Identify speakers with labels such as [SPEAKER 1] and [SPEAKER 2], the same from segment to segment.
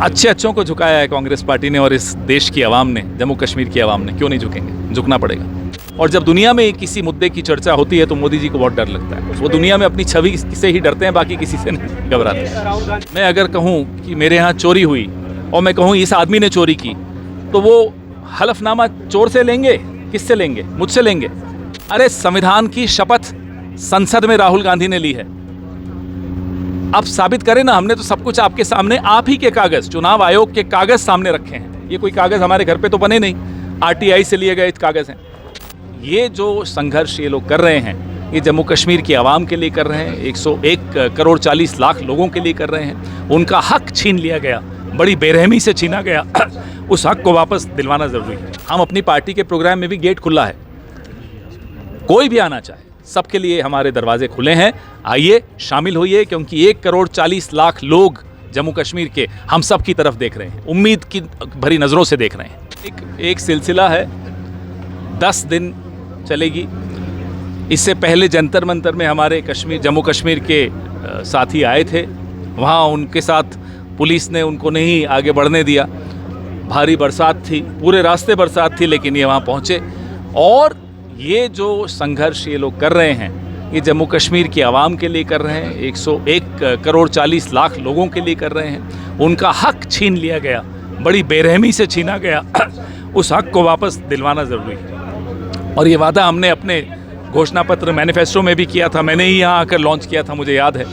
[SPEAKER 1] अच्छों को झुकाया है कांग्रेस पार्टी ने और इस देश की आवाम ने, जम्मू कश्मीर की आवाम ने। क्यों नहीं झुकेंगे? झुकना पड़ेगा। और जब दुनिया में किसी मुद्दे की चर्चा होती है तो मोदी जी को बहुत डर लगता है। वो दुनिया में अपनी छवि से ही डरते हैं, बाकी किसी से नहीं घबराते। मैं अगर कहूँ कि मेरे यहाँ चोरी हुई और मैं कहूँ इस आदमी ने चोरी की, तो वो हलफनामा चोर से लेंगे? किससे लेंगे? मुझसे लेंगे। अरे संविधान की शपथ संसद में राहुल गांधी ने ली है। अब साबित करें ना, हमने तो सब कुछ आपके सामने, आप ही के कागज, चुनाव आयोग के कागज सामने रखे हैं। ये कोई कागज हमारे घर पे तो बने नहीं, आरटीआई से लिए गए कागज हैं। ये जो संघर्ष ये लोग कर रहे हैं, ये जम्मू कश्मीर की आवाम के लिए कर रहे हैं, 101 करोड़ 40 लाख लोगों के लिए कर रहे हैं। उनका हक छीन लिया गया, बड़ी बेरहमी से छीना गया। उस हक को वापस दिलवाना जरूरी है। हम अपनी पार्टी के प्रोग्राम में भी गेट खुला है, कोई भी आना चाहे सबके लिए हमारे दरवाजे खुले हैं। आइए, शामिल होइए, क्योंकि 1 करोड़ 40 लाख लोग जम्मू कश्मीर के हम सब की तरफ देख रहे हैं, उम्मीद की भरी नज़रों से देख रहे हैं। एक सिलसिला है, 10 दिन चलेगी। इससे पहले जंतर मंतर में हमारे जम्मू कश्मीर के साथी आए थे। वहाँ उनके साथ पुलिस ने उनको नहीं आगे बढ़ने दिया। भारी बरसात थी, पूरे रास्ते बरसात थी, लेकिन ये वहाँ पहुँचे। और ये जो संघर्ष ये लोग कर रहे हैं, ये जम्मू कश्मीर की आवाम के लिए कर रहे हैं, 101 करोड़ 40 लाख लोगों के लिए कर रहे हैं। उनका हक छीन लिया गया, बड़ी बेरहमी से छीना गया। उस हक को वापस दिलवाना ज़रूरी है। और ये वादा हमने अपने घोषणा पत्र मैनिफेस्टो में भी किया था। मैंने ही यहाँ आकर लॉन्च किया था, मुझे याद है,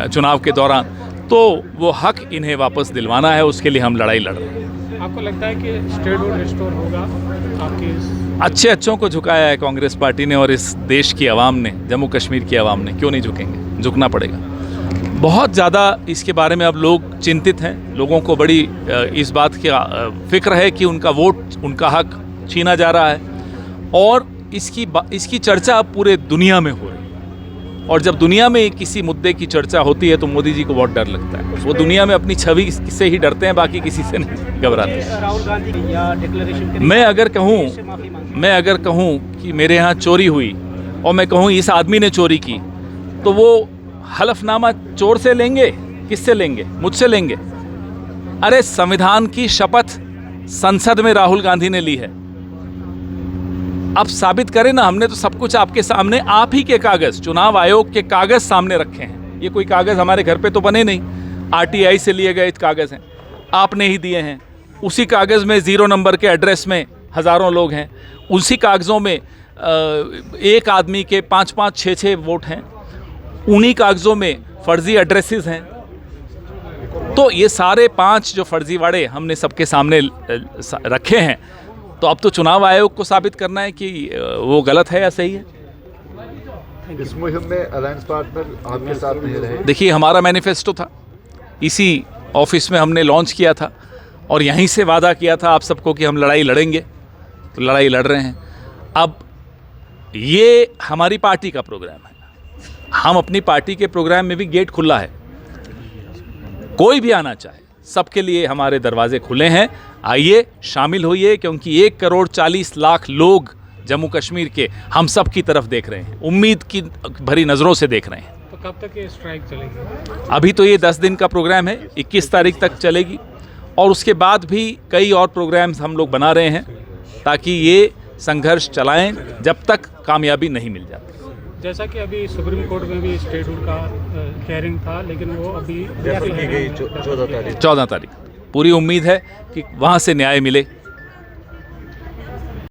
[SPEAKER 1] चुनाव के दौरान। तो वो हक इन्हें वापस दिलवाना है, उसके लिए हम लड़ाई लड़ रहे हैं।
[SPEAKER 2] आपको लगता है कि स्टेटहुड रिस्टोर होगा? आपके
[SPEAKER 1] अच्छों को झुकाया है कांग्रेस पार्टी ने और इस देश की आवाम ने, जम्मू कश्मीर की आवाम ने। क्यों नहीं झुकेंगे? झुकना पड़ेगा। बहुत ज़्यादा इसके बारे में अब लोग चिंतित हैं। लोगों को बड़ी इस बात की फिक्र है कि उनका वोट, उनका हक छीना जा रहा है। और इसकी चर्चा अब पूरे दुनिया में हो रही है। और जब दुनिया में किसी मुद्दे की चर्चा होती है तो मोदी जी को बहुत डर लगता है। वो दुनिया में अपनी छवि से ही डरते हैं, बाकी किसी से नहीं घबराते।
[SPEAKER 2] राहुल गांधी या डिक्लेरेशन
[SPEAKER 1] मैं अगर कहूँ कि मेरे यहाँ चोरी हुई और मैं कहूँ इस आदमी ने चोरी की, तो वो हलफनामा चोर से लेंगे? किससे लेंगे? मुझसे लेंगे। अरे संविधान की शपथ संसद में राहुल गांधी ने ली है। अब साबित करें ना, हमने तो सब कुछ आपके सामने, आप ही के कागज, चुनाव आयोग के कागज सामने रखे हैं। ये कोई कागज हमारे घर पे तो बने नहीं, आरटीआई से लिए गए कागज हैं, आपने ही दिए हैं। उसी कागज में 0 नंबर के एड्रेस में हज़ारों लोग हैं। उसी कागज़ों में एक आदमी के 5-5, 6-6 वोट हैं। उन्हीं कागज़ों में फर्जी एड्रेसेस हैं। तो ये सारे 5 जो फर्जीवाड़े हमने सबके सामने रखे हैं, तो अब तो चुनाव आयोग को साबित करना है कि वो गलत है या सही है।
[SPEAKER 3] इस मुहिम में अलायंस पार्टनर आपके साथ नहीं रहे?
[SPEAKER 1] देखिए, हमारा मैनिफेस्टो था, इसी ऑफिस में हमने लॉन्च किया था और यहीं से वादा किया था आप सबको कि हम लड़ाई लड़ेंगे। तो लड़ाई लड़ रहे हैं। अब ये हमारी पार्टी का प्रोग्राम है। हम अपनी पार्टी के प्रोग्राम में भी गेट खुला है, कोई भी आना चाहे सबके लिए हमारे दरवाजे खुले हैं। आइए, शामिल होइए, क्योंकि 1 करोड़ 40 लाख लोग जम्मू कश्मीर के हम सब की तरफ देख रहे हैं, उम्मीद की भरी नज़रों से देख रहे हैं।
[SPEAKER 2] तो कब तक ये स्ट्राइक चलेगी?
[SPEAKER 1] अभी तो ये 10 दिन का प्रोग्राम है, 21 तारीख तक चलेगी। और उसके बाद भी कई और प्रोग्राम्स हम लोग बना रहे हैं ताकि ये संघर्ष चलाएं जब तक कामयाबी नहीं मिल जाती।
[SPEAKER 2] जैसा कि अभी सुप्रीम कोर्ट में भी स्टेटहुड का हियरिंग था, लेकिन वो अभी
[SPEAKER 3] 14 तारीख।
[SPEAKER 1] 14 तारीख पूरी उम्मीद है कि वहाँ से न्याय मिले।